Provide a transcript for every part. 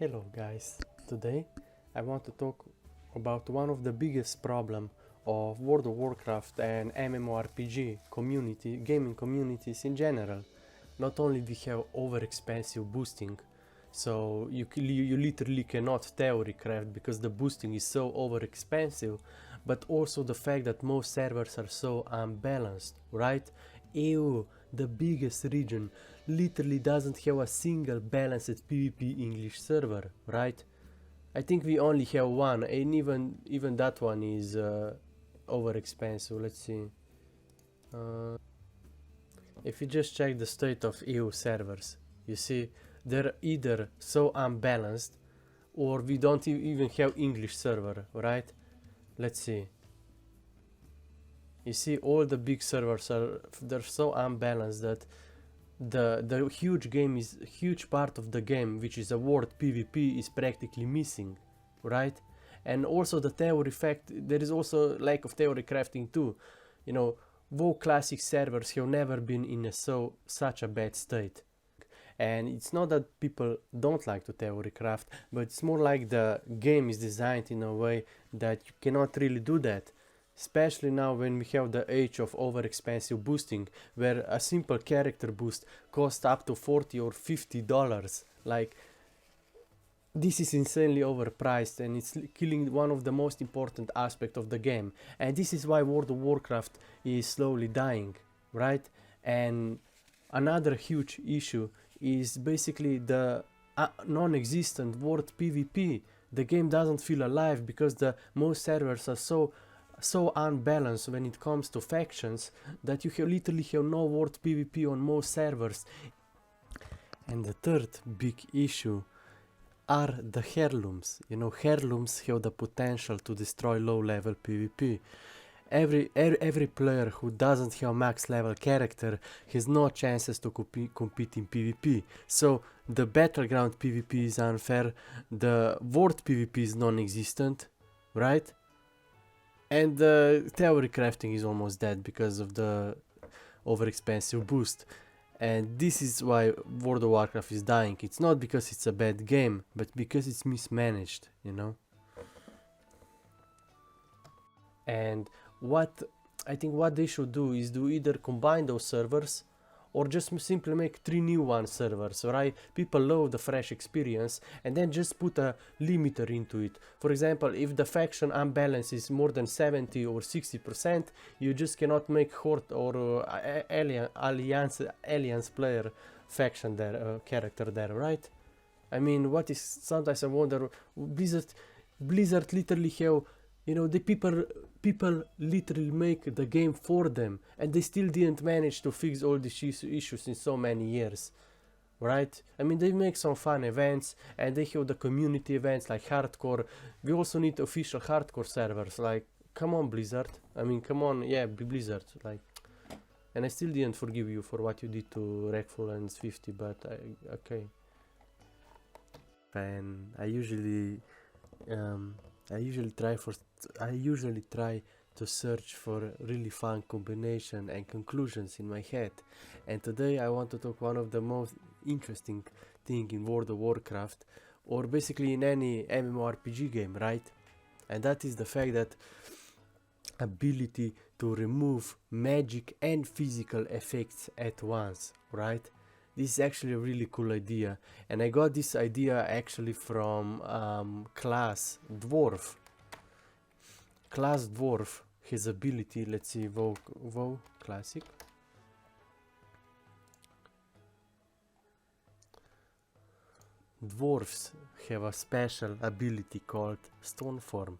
Hello guys, today I want to talk about one of the biggest problem of World of Warcraft and MMORPG community, gaming communities in general. Not only we have overexpensive boosting, so you literally cannot theory craft because the boosting is so overexpensive, but also the fact that most servers are so unbalanced, right? EU, the biggest region, literally doesn't have a single balanced PvP English server, right? I think we only have one, and even that one is overexpensive. Let's see. If you just check the state of EU servers, you see they're either so unbalanced, or we don't even have English server, right? Let's see. You see, all the big servers they're so unbalanced that the huge part of the game, which is a world PvP, is practically missing, right? And also the theory fact, there is also lack of theory crafting too. You know, WoW classic servers have never been in such a bad state. And it's not that people don't like to theory craft, but it's more like the game is designed in a way that you cannot really do that. Especially now when we have the age of overexpensive boosting, where a simple character boost costs up to $40 or $50. Like, this is insanely overpriced, and it's killing one of the most important aspects of the game. And this is why World of Warcraft is slowly dying, right? And another huge issue is basically the non-existent world PvP. The game doesn't feel alive because the most servers are so unbalanced when it comes to factions that you literally have no world PvP on most servers. And the third big issue are the heirlooms. You know, heirlooms have the potential to destroy low level PvP. Every player who doesn't have max level character has no chances to compete in PvP. So the battleground PvP is unfair, the world PvP is non-existent, right? And the theory crafting is almost dead because of the overexpensive boost. And this is why World of Warcraft is dying. It's not because it's a bad game, but because it's mismanaged, you know. And I think what they should do is either combine those servers or just simply make 3 new servers, right? People love the fresh experience, and then just put a limiter into it. For example, if the faction unbalance is more than 70 or 60%, you just cannot make Horde or Alliance player faction there, character there, right? I mean, sometimes I wonder, Blizzard literally have, you know, the people literally make the game for them, and they still didn't manage to fix all these issues in so many years, right? I mean, they make some fun events, and they have the community events like hardcore. We also need official hardcore servers. Like, come on, Blizzard. I mean, come on, yeah, Blizzard. Like, and I still didn't forgive you for what you did to Wreckful and Swifty, but okay. And I usually try to search for really fun combination and conclusions in my head. And today I want to talk one of the most interesting thing in World of Warcraft, or basically in any MMORPG game, right? And that is the fact that ability to remove magic and physical effects at once, right? This is actually a really cool idea, and I got this idea actually from class Dwarf. Class Dwarf, his ability, let's see, WoW Classic. Dwarfs have a special ability called Stoneform,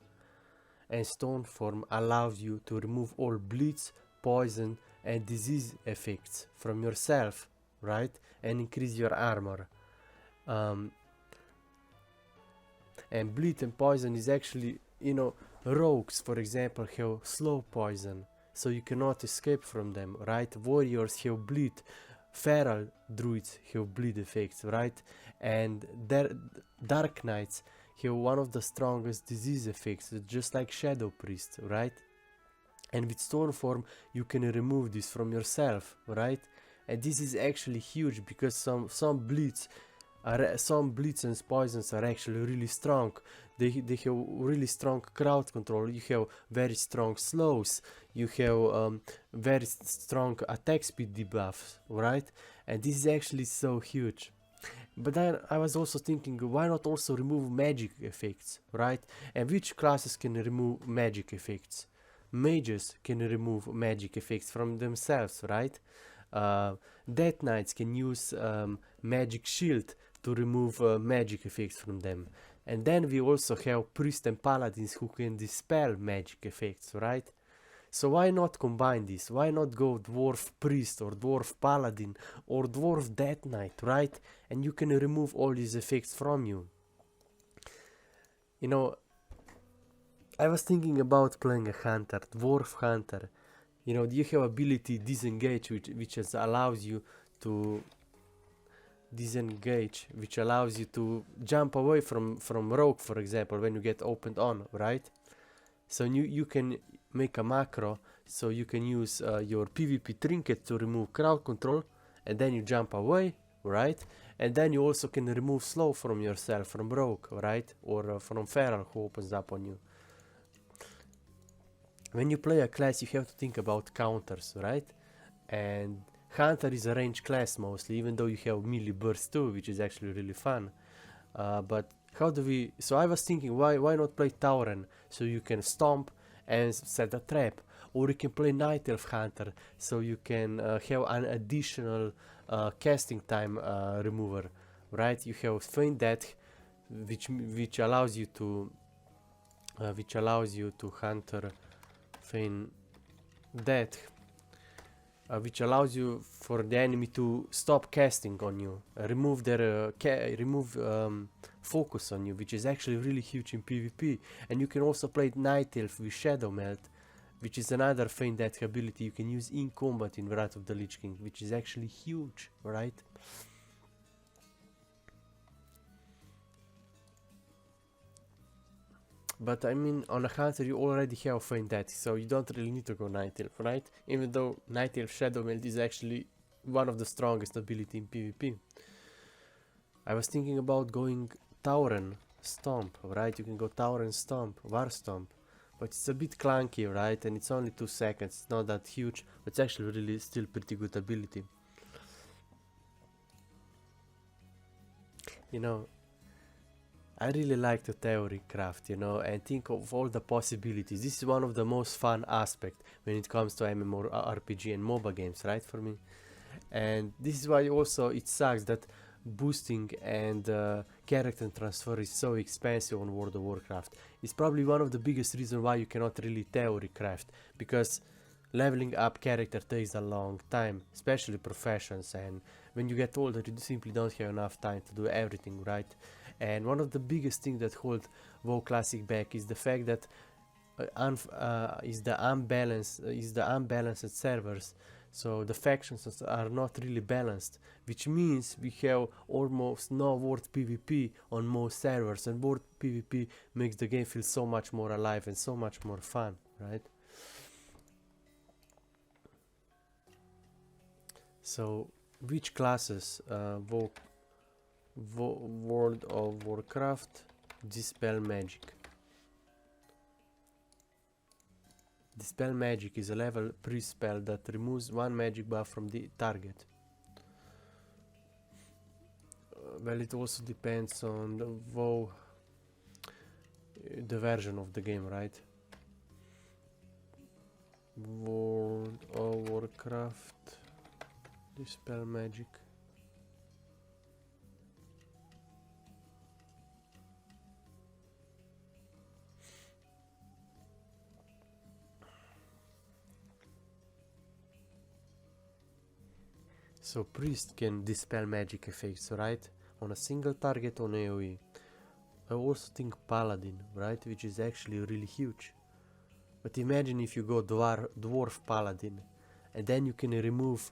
and Stoneform allows you to remove all bleeds, poison and disease effects from yourself, right? And increase your armor. And bleed and poison is actually, you know, rogues, for example, have slow poison, so you cannot escape from them, right? Warriors have bleed, feral druids have bleed effects, right? And dark knights have one of the strongest disease effects, just like shadow priests, right? And with Stoneform you can remove this from yourself, right? And this is actually huge because some bleeds Some blitz and poisons are actually really strong. They have really strong crowd control. You have very strong slows. You have very strong attack speed debuffs, right? And this is actually so huge. But then I was also thinking, why not also remove magic effects, right? And which classes can remove magic effects? Mages can remove magic effects from themselves, right? Death Knights can use magic shield to remove magic effects from them. And then we also have priests and paladins who can dispel magic effects, right? So why not combine this? Why not go dwarf priest or dwarf paladin or dwarf death knight, right? And you can remove all these effects from you. You know, I was thinking about playing a hunter, dwarf hunter. You know, you have ability disengage, which allows you to disengage, which allows you to jump away from rogue, for example, when you get opened on, right? So you can make a macro, so you can use your PvP trinket to remove crowd control, and then you jump away, right? And then you also can remove slow from yourself, from rogue, right? Or from feral who opens up on you. When you play a class, you have to think about counters, right? And hunter is a range class mostly, even though you have melee burst too, which is actually really fun. But how do we... So I was thinking, why not play Tauren, so you can stomp and set a trap, or you can play Night Elf Hunter, so you can have an additional casting time remover, right? You have Feign Death, which allows you to hunter Feign Death, which allows you for the enemy to stop casting on you, remove their focus on you, which is actually really huge in PvP. And you can also play Night Elf with Shadow Melt, which is another Feign Death ability you can use in combat in Wrath of the Lich King, which is actually huge, right? But I mean, on a hunter you already have Feign Death, so you don't really need to go Night Elf, right? Even though Night Elf Shadow Melt is actually one of the strongest ability in PvP. I was thinking about going Tauren Stomp, right? You can go Tauren Stomp, War Stomp, but it's a bit clunky, right? And it's only 2 seconds, it's not that huge, but it's actually really still pretty good ability. You know, I really like the theory craft, you know, and think of all the possibilities. This is one of the most fun aspects when it comes to MMORPG and MOBA games, right, for me. And this is why also it sucks that boosting and character transfer is so expensive on World of Warcraft. It's probably one of the biggest reasons why you cannot really theory craft, because leveling up character takes a long time, especially professions, and when you get older you simply don't have enough time to do everything, right? And one of the biggest things that hold WoW Classic back is the fact that is the unbalanced servers. So the factions are not really balanced, which means we have almost no world PvP on most servers, and world PvP makes the game feel so much more alive and so much more fun, right? So which classes World of Warcraft Dispel Magic. Dispel Magic is a level pre-spell that removes 1 magic buff from the target. Well, it also depends on the WoW, the version of the game, right? World of Warcraft Dispel Magic. So priest can dispel magic effects, right? On a single target on AoE. I also think paladin, right? Which is actually really huge. But imagine if you go dwarf paladin, and then you can remove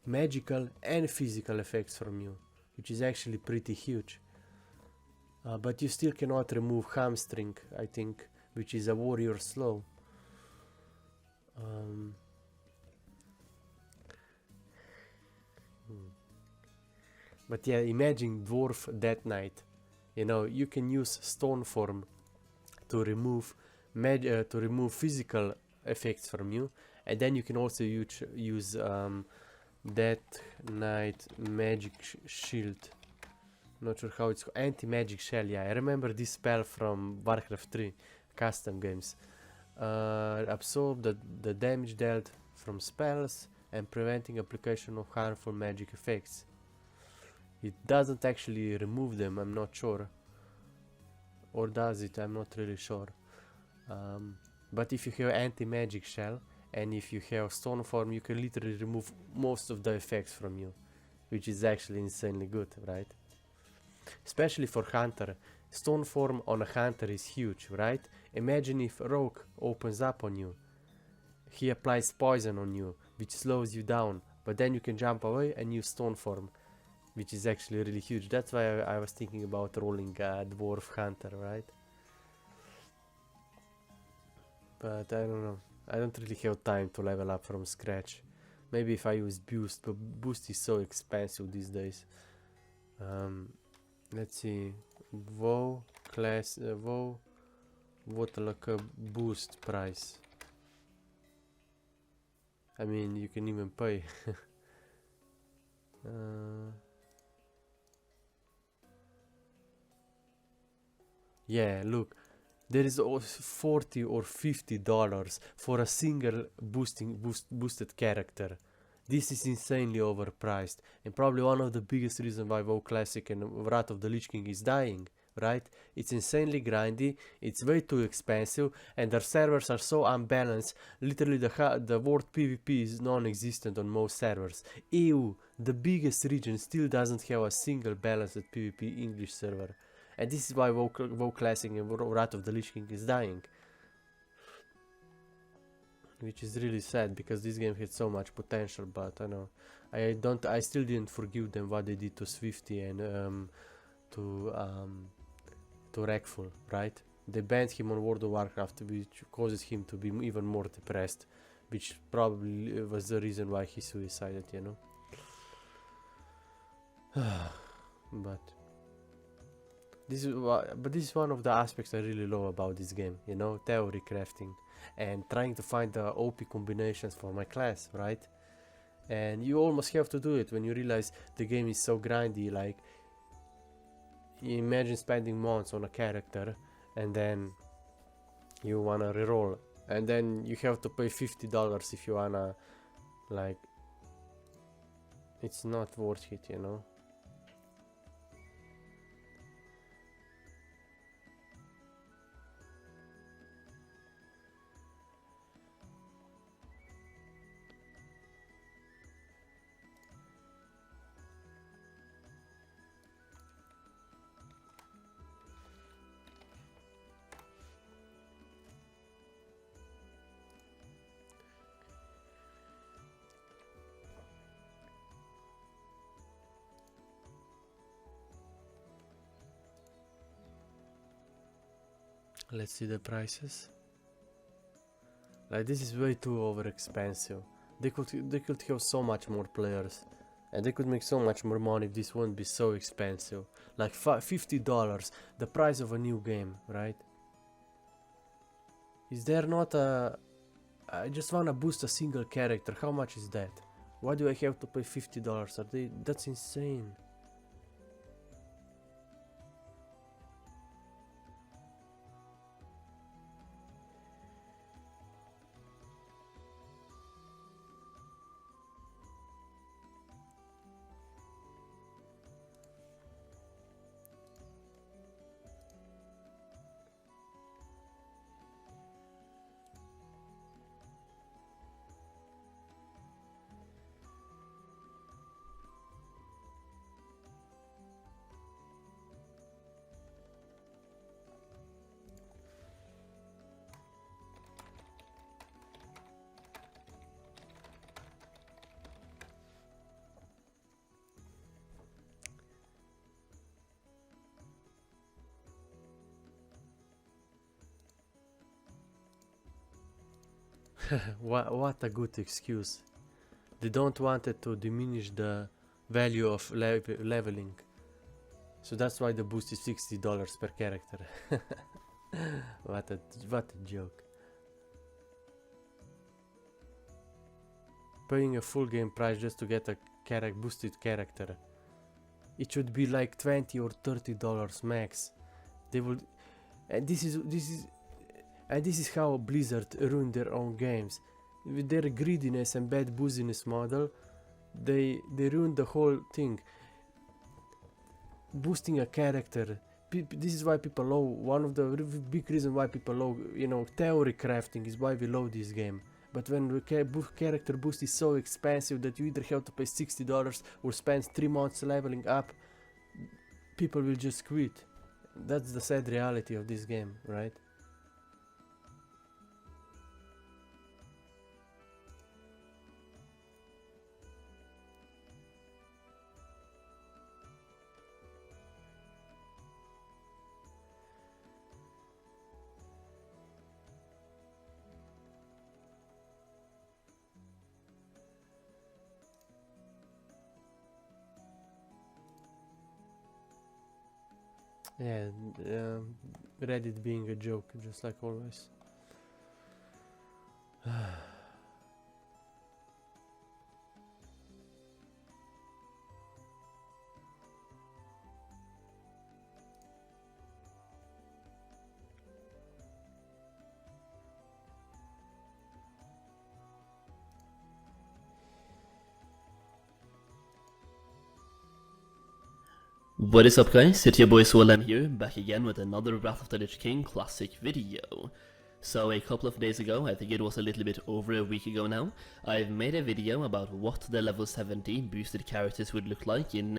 magical and physical effects from you, which is actually pretty huge. But you still cannot remove hamstring, I think, which is a warrior slow. But yeah, imagine Dwarf Death Knight. You know, you can use stone form to remove physical effects from you, and then you can also use Death Knight magic shield. Not sure how it's called. Anti-magic shell. Yeah, I remember this spell from Warcraft 3 custom games. Absorb the damage dealt from spells and preventing application of harmful magic effects. It doesn't actually remove them, I'm not sure. Or does it? I'm not really sure. But if you have anti-magic shell and if you have stone form, you can literally remove most of the effects from you, which is actually insanely good, right? Especially for hunter. Stone form on a hunter is huge, right? Imagine if Rogue opens up on you. He applies poison on you, which slows you down, but then you can jump away and use stone form, which is actually really huge. That's why I was thinking about rolling Dwarf Hunter, right? But I don't know. I don't really have time to level up from scratch. Maybe if I use boost, but boost is so expensive these days. Let's see. WoW class. WoW. What like a boost price? I mean, you can even pay. Yeah, look. There is 40 or $50 for a single boosted character. This is insanely overpriced, and probably one of the biggest reasons why WoW Classic and Wrath of the Lich King is dying, right? It's insanely grindy, it's way too expensive, and their servers are so unbalanced. Literally the word PvP is non-existent on most servers. EU, the biggest region, still doesn't have a single balanced PvP English server. And this is why WoW Classic and Wrath of the Lich King is dying. Which is really sad, because this game had so much potential, but I know. I still didn't forgive them what they did to Swifty and to Wreckful, right? They banned him on World of Warcraft, which causes him to be even more depressed, which probably was the reason why he suicided, you know. But this is one of the aspects I really love about this game, you know, theory crafting and trying to find the OP combinations for my class, right? And you almost have to do it when you realize the game is so grindy. Like, you imagine spending months on a character and then you wanna reroll, and then you have to pay $50 if you wanna, like, it's not worth it, you know. Let's see the prices. Like, this is way too over expensive. They could have so much more players, and they could make so much more money if this wouldn't be so expensive. Like $50, the price of a new game, right? Is there not a... I just wanna boost a single character. How much is that? Why do I have to pay $50? That's insane. What a good excuse. They don't want it to diminish the value of leveling. So that's why the boost is $60 per character. what a joke. Paying a full game price just to get a boosted character. It should be like $20 or $30 max. They will, and this is how Blizzard ruin their own games. With their greediness and bad booziness model, they ruin the whole thing. Boosting a character. This is why people low. One of the big reasons why people low, theory crafting is why we low this game. But when the character boost is so expensive that you either have to pay $60 or spend 3 months leveling up, people will just quit. That's the sad reality of this game, right? Yeah, Reddit being a joke, just like always. What is up guys, it's your boy Swolem here, back again with another Wrath of the Lich King classic video. So a couple of days ago, I think it was a little bit over a week ago now, I've made a video about what the level 70 boosted characters would look like in